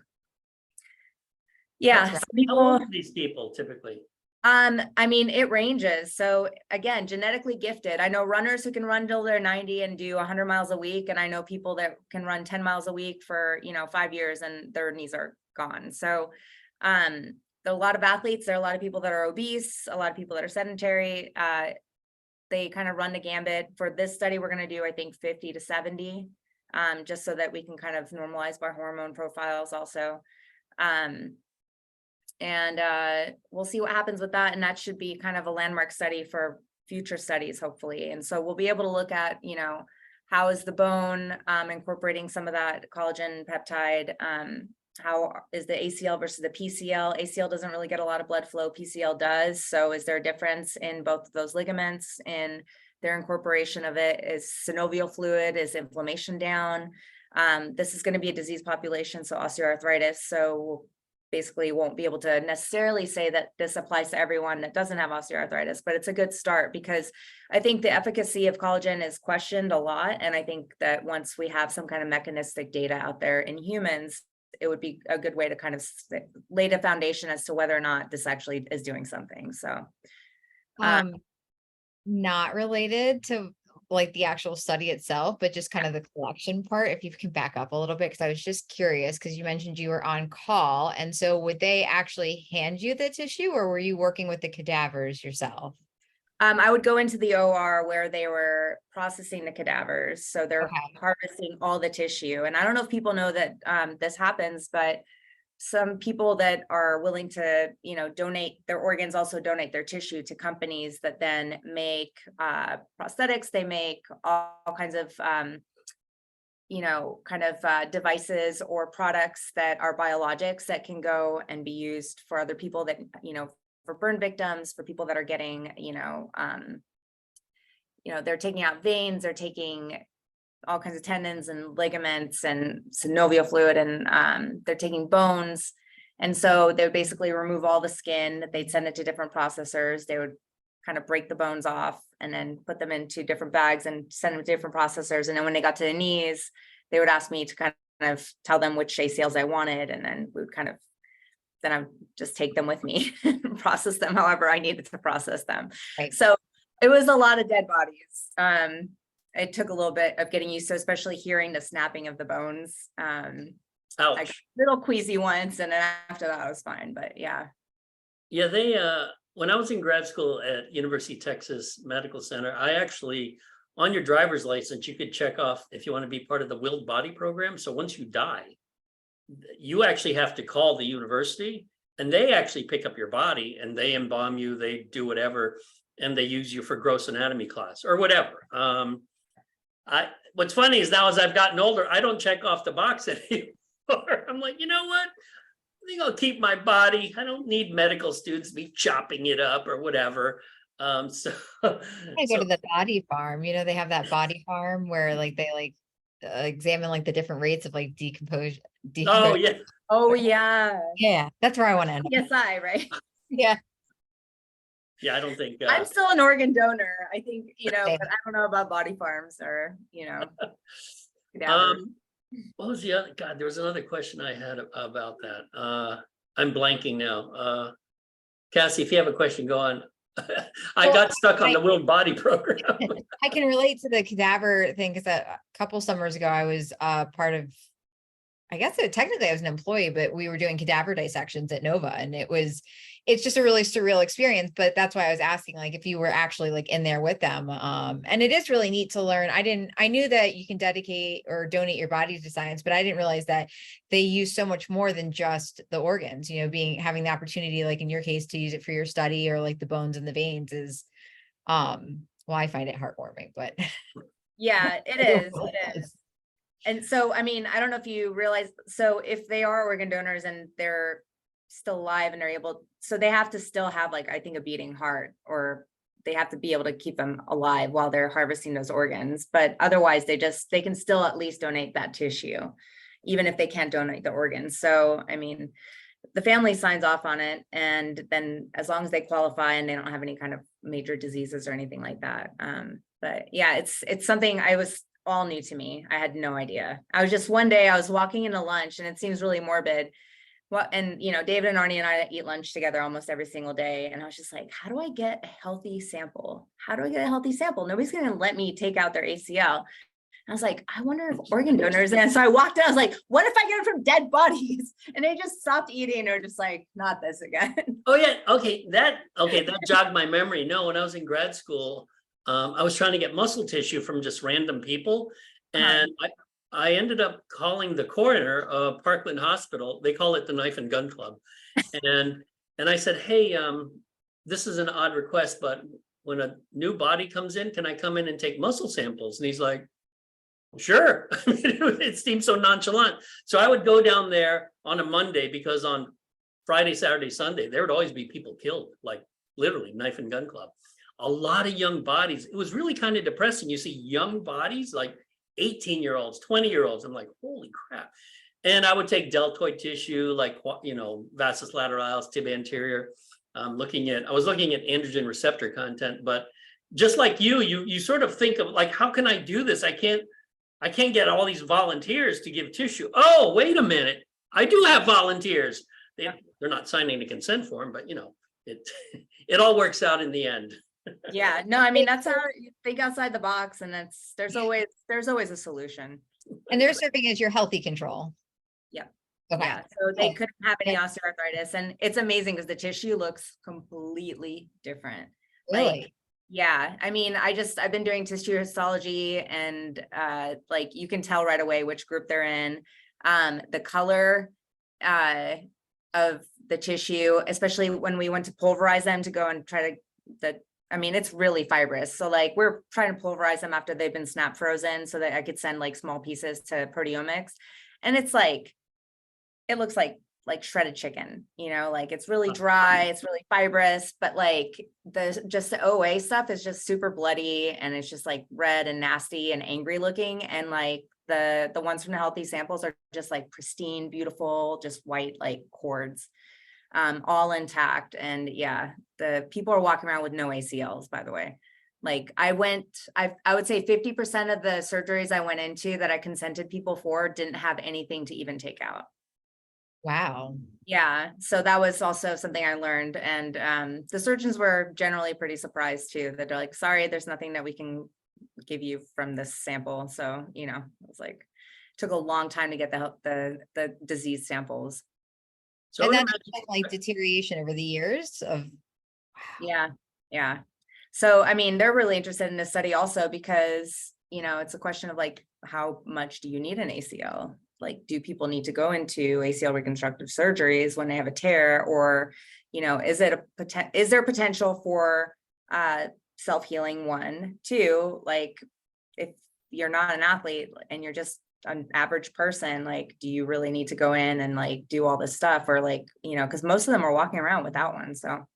yeah. That's How People, old are these people typically? I mean, it ranges. So again, genetically gifted. I know runners who can run till they're 90 and do 100 miles a week. And I know people that can run 10 miles a week for, 5 years and their knees are gone. So, there are a lot of athletes. There are a lot of people that are obese, a lot of people that are sedentary. They kind of run the gambit. For this study, we're going to do, I think, 50 to 70, just so that we can kind of normalize by hormone profiles also. And we'll see what happens with that. And that should be kind of a landmark study for future studies, hopefully. And so we'll be able to look at, how is the bone incorporating some of that collagen peptide? How is the ACL versus the PCL? ACL doesn't really get a lot of blood flow, PCL does. So is there a difference in both of those ligaments in their incorporation of it? Is synovial fluid, is inflammation down? This is going to be a disease population, so osteoarthritis. So basically won't be able to necessarily say that this applies to everyone that doesn't have osteoarthritis, but it's a good start because I think the efficacy of collagen is questioned a lot. And I think that once we have some kind of mechanistic data out there in humans, it would be a good way to kind of lay the foundation as to whether or not this actually is doing something. So not related to like the actual study itself, but just kind of the collection part, if you can back up a little bit, because I was just curious, because you mentioned you were on call. And so would they actually hand you the tissue, or were you working with the cadavers yourself? I would go into the OR where they were processing the cadavers. So they're Okay. harvesting all the tissue. And I don't know if people know that this happens, but some people that are willing to, you know, donate their organs also donate their tissue to companies that then make prosthetics. They make all kinds of, you know, kind of devices or products that are biologics that can go and be used for other people that, you know, for burn victims, for people that are getting, you know, they're taking out veins, they're taking all kinds of tendons and ligaments and synovial fluid, and they're taking bones. And so they would basically remove all the skin, they'd send it to different processors. They would kind of break the bones off and then put them into different bags and send them to different processors. And then when they got to the knees, they would ask me to kind of tell them which ACLs I wanted. And then we would kind of, then I would just take them with me and process them however I needed to process them. Right. So it was a lot of dead bodies. It took a little bit of getting used to, especially hearing the snapping of the bones. I got Ouch. a little queasy once, and then after that I was fine, but yeah. Yeah, they when I was in grad school at University of Texas Medical Center, I actually, on your driver's license, you could check off if you want to be part of the willed body program. So once you die, you actually have to call the university, and they actually pick up your body and they embalm you, they do whatever, and they use you for gross anatomy class or whatever. What's funny is now as I've gotten older, I don't check off the box anymore. I'm like, you know what? I think I'll keep my body. I don't need medical students to be chopping it up or whatever. I go to the body farm, you know, they have that body farm where like they like examine like the different rates of like decomposition. Oh yeah. Oh yeah. Yeah, that's where I want to end up. PSI, right? Yeah. Yeah, I don't think I'm still an organ donor. I think, you know, Same. but I don't know about body farms or, you know. cadavers. what was the other, God, there was another question I had about that. I'm blanking now. Cassie, if you have a question, go on. I Well, got stuck on the willed body program. I can relate to the cadaver thing because a couple summers ago I was part of, I guess technically I was an employee, but we were doing cadaver dissections at Nova, and it's just a really surreal experience. But that's why I was asking, like, if you were actually like in there with them. And it is really neat to learn. I knew that you can dedicate or donate your body to science, but I didn't realize that they use so much more than just the organs, you know, having the opportunity, like in your case, to use it for your study, or like the bones and the veins is, well, I find it heartwarming, but Yeah, it is. And so, I mean, I don't know if you realize, so if they are organ donors and they're still alive and they're able, so they have to still have like, I think, a beating heart, or they have to be able to keep them alive while they're harvesting those organs. But otherwise they can still at least donate that tissue, even if they can't donate the organs. So, I mean, the family signs off on it, and then as long as they qualify and they don't have any kind of major diseases or anything like that. But yeah, it's something I was all new to me. I had no idea. I was just, one day I was walking into lunch, and it seems really morbid. Well, and you know, David and Arnie and I eat lunch together almost every single day. And I was just like, how do I get a healthy sample? How do I get a healthy sample? Nobody's going to let me take out their ACL. I was like, I wonder if organ donors. And so I walked in, I was like, what if I get it from dead bodies? And they just stopped eating, and they're just like, not this again. Oh yeah, okay, that jogged my memory. No, when I was in grad school, I was trying to get muscle tissue from just random people, and I ended up calling the coroner of Parkland Hospital. They call it the Knife and Gun Club, and I said, hey, this is an odd request, but when a new body comes in, can I come in and take muscle samples? And he's like, sure. It seemed so nonchalant. So I would go down there on a Monday, because on Friday, Saturday, Sunday, there would always be people killed, like literally Knife and Gun Club. A lot of young bodies. It was really kind of depressing. You see young bodies, like 18-year-olds, 20-year-olds. I'm like, holy crap. And I would take deltoid tissue, like, vastus lateralis, tibia anterior. I was looking at androgen receptor content, but just like you sort of think of like, how can I do this? I can't get all these volunteers to give tissue. Oh, wait a minute. I do have volunteers. They're not signing a consent form, but it all works out in the end. Yeah, no, I mean, that's how you think outside the box, and there's always a solution. And they're serving as your healthy control. Yeah. Okay. Yeah, so they couldn't have any osteoarthritis, and it's amazing because the tissue looks completely different. Really? Like, yeah, I mean, I've been doing tissue histology, and like you can tell right away which group they're in. The color of the tissue, especially when we went to pulverize them to go and try to it's really fibrous. So like we're trying to pulverize them after they've been snap frozen so that I could send like small pieces to proteomics. And it's like, it looks like shredded chicken, like it's really dry, it's really fibrous, but like the OA stuff is just super bloody, and it's just like red and nasty and angry looking. And like the ones from the healthy samples are just like pristine, beautiful, just white, like cords, all intact. And yeah, the people are walking around with no ACLs, by the way. Like I would say 50% of the surgeries I went into that I consented people for didn't have anything to even take out. Wow. Yeah. So that was also something I learned. And the surgeons were generally pretty surprised too, that they're like, sorry, there's nothing that we can give you from this sample. So, it was like, took a long time to get the disease samples. So And that's like deterioration over the years of. Yeah. Yeah. So, I mean, they're really interested in this study also because, it's a question of like, how much do you need an ACL? Like, do people need to go into ACL reconstructive surgeries when they have a tear, or, is there potential for self-healing? 1, 2, like if you're not an athlete and you're just an average person, like, do you really need to go in and like do all this stuff, or like, because most of them are walking around without one. So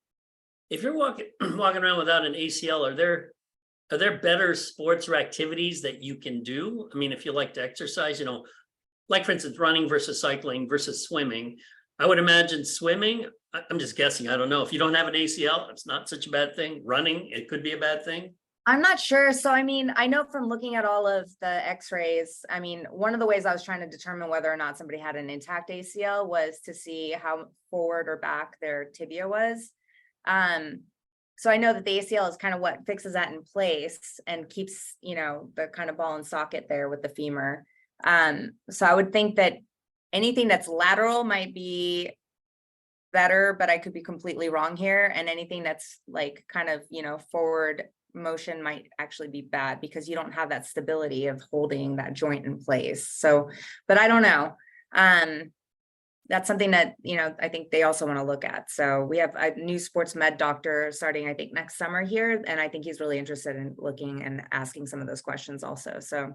if you're walking around without an ACL, are there better sports or activities that you can do? I mean, if you like to exercise, like for instance, running versus cycling versus swimming, I would imagine swimming, I'm just guessing, I don't know. If you don't have an ACL, it's not such a bad thing. Running, it could be a bad thing. I'm not sure. So, I mean, I know from looking at all of the x-rays, I mean, one of the ways I was trying to determine whether or not somebody had an intact ACL was to see how forward or back their tibia was. So I know that the ACL is kind of what fixes that in place and keeps, the kind of ball and socket there with the femur. So I would think that anything that's lateral might be better, but I could be completely wrong here. And anything that's like kind of, forward motion might actually be bad because you don't have that stability of holding that joint in place. So, but I don't know. That's something that, I think they also want to look at. So we have a new sports med doctor starting, I think, next summer here. And I think he's really interested in looking and asking some of those questions also. So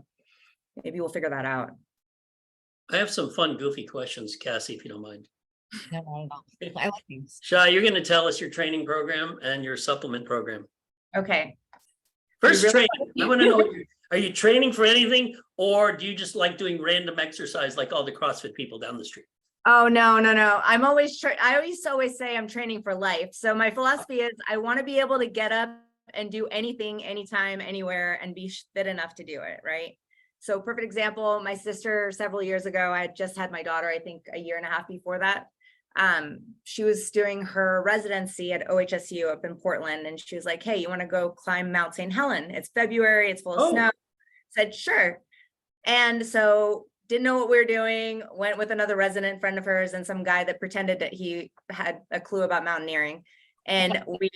maybe we'll figure that out. I have some fun, goofy questions, Cassie, if you don't mind. No, I like these. Shai, you're going to tell us your training program and your supplement program. Okay. First, training. I want to know, are you training for anything, or do you just like doing random exercise like all the CrossFit people down the street? Oh, no. I'm always, I always say I'm training for life. So my philosophy is I want to be able to get up and do anything, anytime, anywhere, and be fit enough to do it. Right. So perfect example, my sister several years ago, I had just had my daughter, I think a year and a half before that. She was doing her residency at OHSU up in Portland. And she was like, hey, you want to go climb Mount St. Helen? It's February, it's full of snow. Said, sure. And so didn't know what we were doing, went with another resident friend of hers and some guy that pretended that he had a clue about mountaineering. And we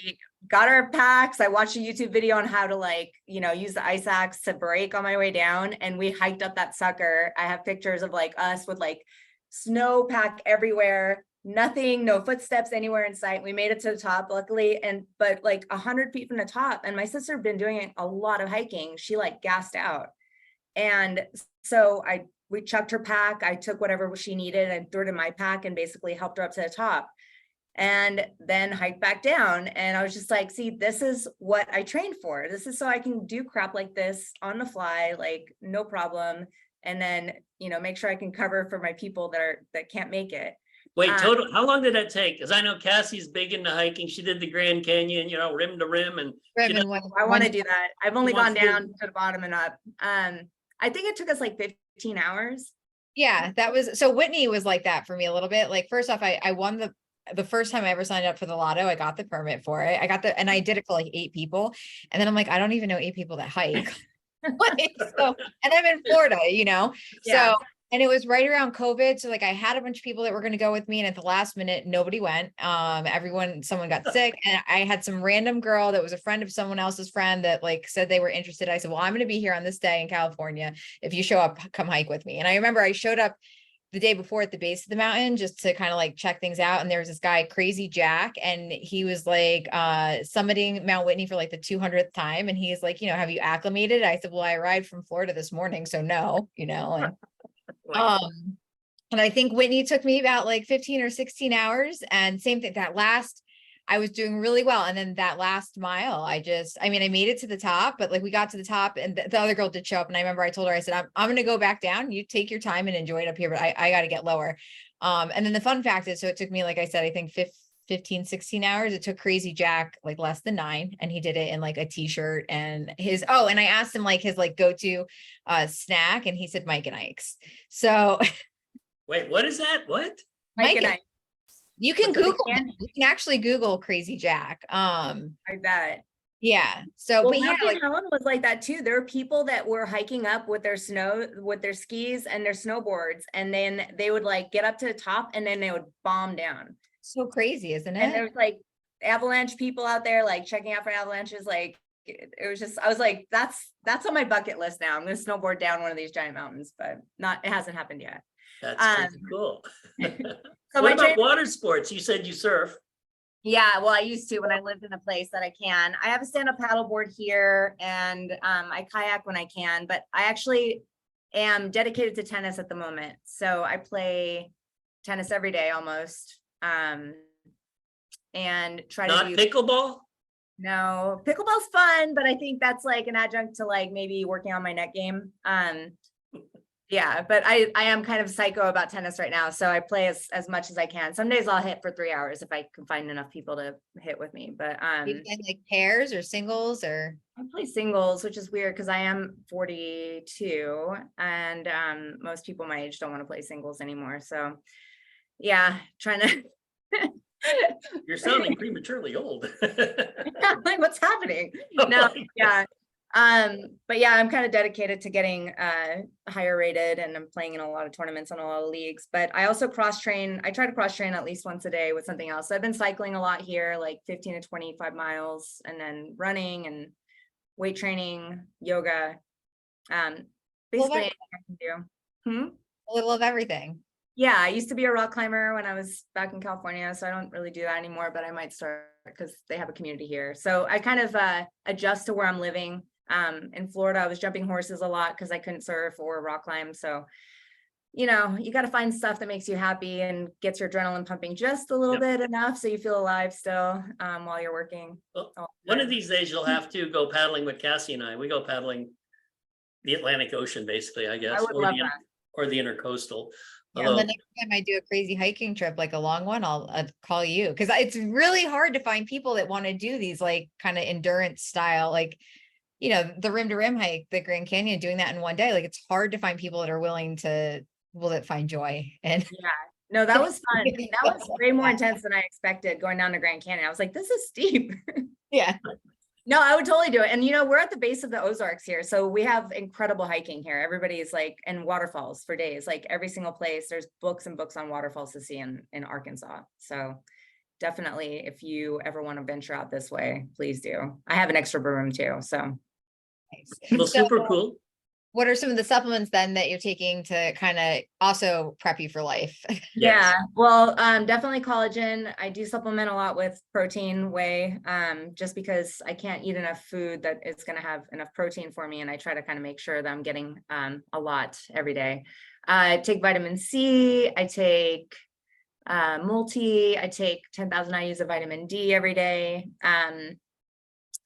got our packs. I watched a YouTube video on how to use the ice axe to brake on my way down. And we hiked up that sucker. I have pictures of us with snow pack everywhere, nothing, no footsteps anywhere in sight. We made it to the top, luckily. But 100 feet from the top. And my sister had been doing a lot of hiking. She gassed out. And so we chucked her pack. I took whatever she needed and threw it in my pack and basically helped her up to the top. And then hike back down. And I was just like, see, this is what I trained for. This is so I can do crap like this on the fly, no problem, and then, make sure I can cover for my people that can't make it. Wait, total, how long did that take? Because I know Cassie's big into hiking. She did the Grand Canyon, rim to rim, and I want to do that. I've only gone wants to do- down to the bottom and up. I think it took us like 15 hours. Yeah, that was, so Whitney was like that for me a little bit. Like, first off, I won the first time I ever signed up for the lotto. I got the permit for it. And I did it for like 8 people. And then I'm like, I don't even know 8 people that hike. So, and I'm in Florida, Yeah. So, and it was right around COVID. So like I had a bunch of people that were going to go with me, and at the last minute, nobody went. Someone got sick, and I had some random girl that was a friend of someone else's friend that like said they were interested. I said, well, I'm going to be here on this day in California. If you show up, come hike with me. And I remember I showed up the day before at the base of the mountain just to kind of like check things out. And there was this guy, Crazy Jack, and he was like summiting Mount Whitney for like the 200th time. And he's like, have you acclimated? I said, well, I arrived from Florida this morning, so no, and I think Whitney took me about like 15 or 16 hours. And same thing, I was doing really well. And then that last mile, I made it to the top, but like we got to the top, and the other girl did show up. And I remember I told her, I said, I'm going to go back down. You take your time and enjoy it up here, but I got to get lower. And then the fun fact is, so it took me, like I said, I think 15, 16 hours. It took Crazy Jack like less than 9. And he did it in like a t-shirt and and I asked him like his like go-to snack, and he said Mike and Ike's. So wait, what is that? What? Mike and Ike. You can actually Google Crazy Jack. I bet. Yeah. So, Well, but yeah, Mountain Helen was like that too. There were people that were hiking up with their skis and their snowboards, and then they would like get up to the top, and then they would bomb down. so crazy, isn't it? And there was like avalanche people out there, like checking out for avalanches. Like it was just, I was like, that's on my bucket list now. I'm going to snowboard down one of these giant mountains, but it hasn't happened yet. That's pretty cool. So what about water sports? You said you surf. Yeah, well, I used to when I lived in a place that I can. I have a stand-up paddleboard here, and I kayak when I can, but I actually am dedicated to tennis at the moment. So I play tennis every day almost, and try Not to do pickleball? No, pickleball's fun, but I think that's like an adjunct to like maybe working on my net game. Yeah, but I am kind of psycho about tennis right now. So I play as much as I can. Some days I'll hit for 3 hours if I can find enough people to hit with me. But You play like pairs or singles or? I play singles, which is weird because I am 42, and most people my age don't want to play singles anymore. So yeah, trying to You're sounding prematurely old. like, what's happening? No, yeah. But yeah, I'm kind of dedicated to getting higher rated, and I'm playing in a lot of tournaments and a lot of leagues. But I also cross train. I try to cross train at least once a day with something else. So I've been cycling a lot here, like 15 to 25 miles, and then running and weight training, yoga. Basically anything I can do. A little of everything. Yeah, I used to be a rock climber when I was back in California, so I don't really do that anymore, but I might start because they have a community here. So I kind of adjust to where I'm living. In Florida, I was jumping horses a lot because I couldn't surf or rock climb. So, you got to find stuff that makes you happy and gets your adrenaline pumping just a little bit enough so you feel alive still while you're working. Well, one of these days you'll have to go paddling with Cassie and I. We go paddling the Atlantic Ocean, basically, I guess, I would love that. or the intercoastal. Yeah, the next time I do a crazy hiking trip, like a long one, I'll call you, because it's really hard to find people that want to do these like kind of endurance style, like, the rim to rim hike, the Grand Canyon, doing that in one day. Like, it's hard to find people that are willing to find joy. And yeah, no, that was fun. That was way more intense than I expected going down to Grand Canyon. I was like, this is steep. Yeah. No, I would totally do it. And we're at the base of the Ozarks here. So we have incredible hiking here. Everybody's like, and waterfalls for days, like every single place. There's books and books on waterfalls to see in Arkansas. So definitely, if you ever want to venture out this way, please do. I have an extra room too. So nice. Well, super cool. What are some of the supplements then that you're taking to kind of also prep you for life? Yeah, well, definitely collagen. I do supplement a lot with protein whey, just because I can't eat enough food that is going to have enough protein for me. And I try to kind of make sure that I'm getting a lot every day. I take vitamin C. I take multi. I take 10,000 IUs of vitamin D every day.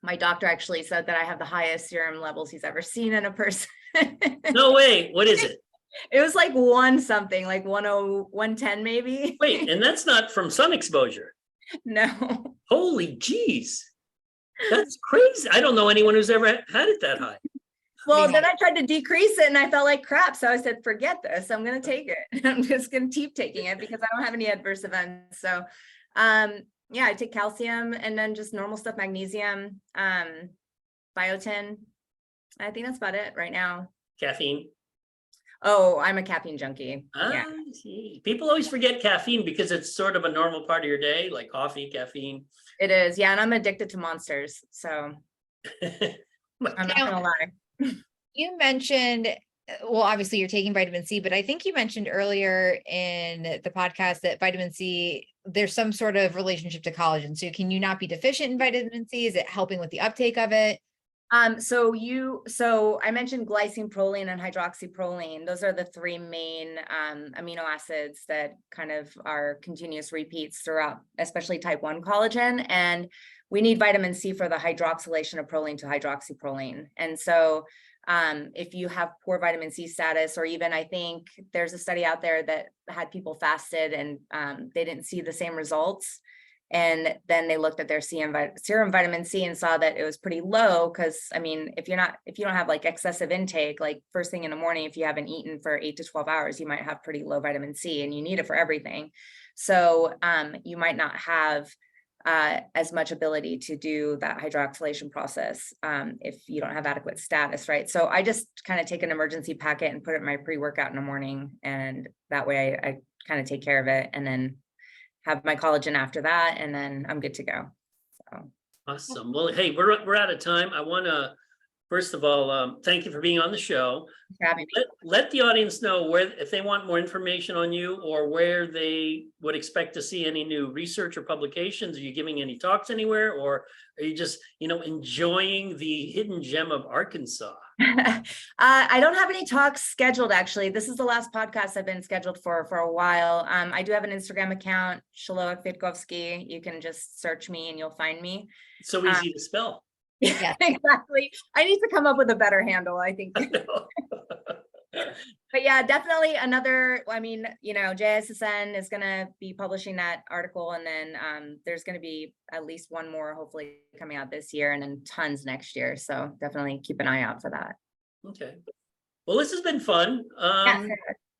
My doctor actually said that I have the highest serum levels he's ever seen in a person. No way. What is it? It was like one something, like 110 maybe. Wait, and that's not from sun exposure. No. Holy geez. That's crazy. I don't know anyone who's ever had it that high. Well, Me then I tried to decrease it and I felt like crap. So I said, forget this. I'm going to take it. I'm just going to keep taking it because I don't have any adverse events. So, yeah, I take calcium and then just normal stuff, magnesium, biotin. I think that's about it right now. Caffeine. Oh, I'm a caffeine junkie. Yeah, I see. People always forget caffeine because it's sort of a normal part of your day, like coffee, caffeine. it is. Yeah. And I'm addicted to Monsters. So I'm not Now- going to lie. You mentioned, well, obviously you're taking vitamin C, but I think you mentioned earlier in the podcast that vitamin C, there's some sort of relationship to collagen. So can you not be deficient in vitamin C? Is it helping with the uptake of it? So I mentioned glycine, proline, and hydroxyproline. Those are the three main amino acids that kind of are continuous repeats throughout, especially type 1 collagen. And we need vitamin C for the hydroxylation of proline to hydroxyproline. And so if you have poor vitamin C status, or even I think there's a study out there that had people fasted and they didn't see the same results. And then they looked at their serum vitamin C and saw that it was pretty low. Cause I mean, if you don't have like excessive intake, like first thing in the morning, if you haven't eaten for 8 to 12 hours, you might have pretty low vitamin C and you need it for everything. So you might not have as much ability to do that hydroxylation process if you don't have adequate status, right? So I just kind of take an emergency packet and put it in my pre-workout in the morning. And that way I kind of take care of it and then have my collagen after that, and then I'm good to go. So Awesome. Well, hey, we're out of time. I want to, first of all, thank you for being on the show. thanks for having me. Let the audience know where, if they want more information on you or where they would expect to see any new research or publications. Are you giving any talks anywhere, or are you just, enjoying the hidden gem of Arkansas? I don't have any talks scheduled, actually. This is the last podcast I've been scheduled for a while. I do have an Instagram account, Shiloah Kviatkovsky. You can just search me and you'll find me. It's so easy to spell. Yeah, exactly. I need to come up with a better handle, I think. But yeah, definitely another, JSSN is going to be publishing that article. And then there's going to be at least one more, hopefully coming out this year, and then tons next year. So definitely keep an eye out for that. Okay. Well, this has been fun. Yeah,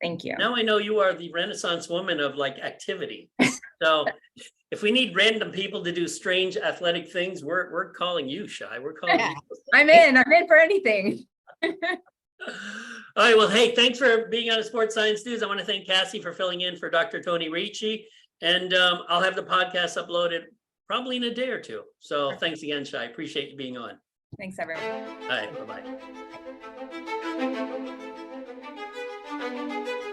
thank you. Now I know you are the Renaissance woman of activity. So if we need random people to do strange athletic things, we're calling you, Shai. We're calling you. I'm in for anything. All right. Well, hey, thanks for being on Sports Science News. I want to thank Cassie for filling in for Dr. Tony Ricci. And I'll have the podcast uploaded probably in a day or two. So thanks again, Shai. Appreciate you being on. Thanks, everyone. All right. Bye-bye.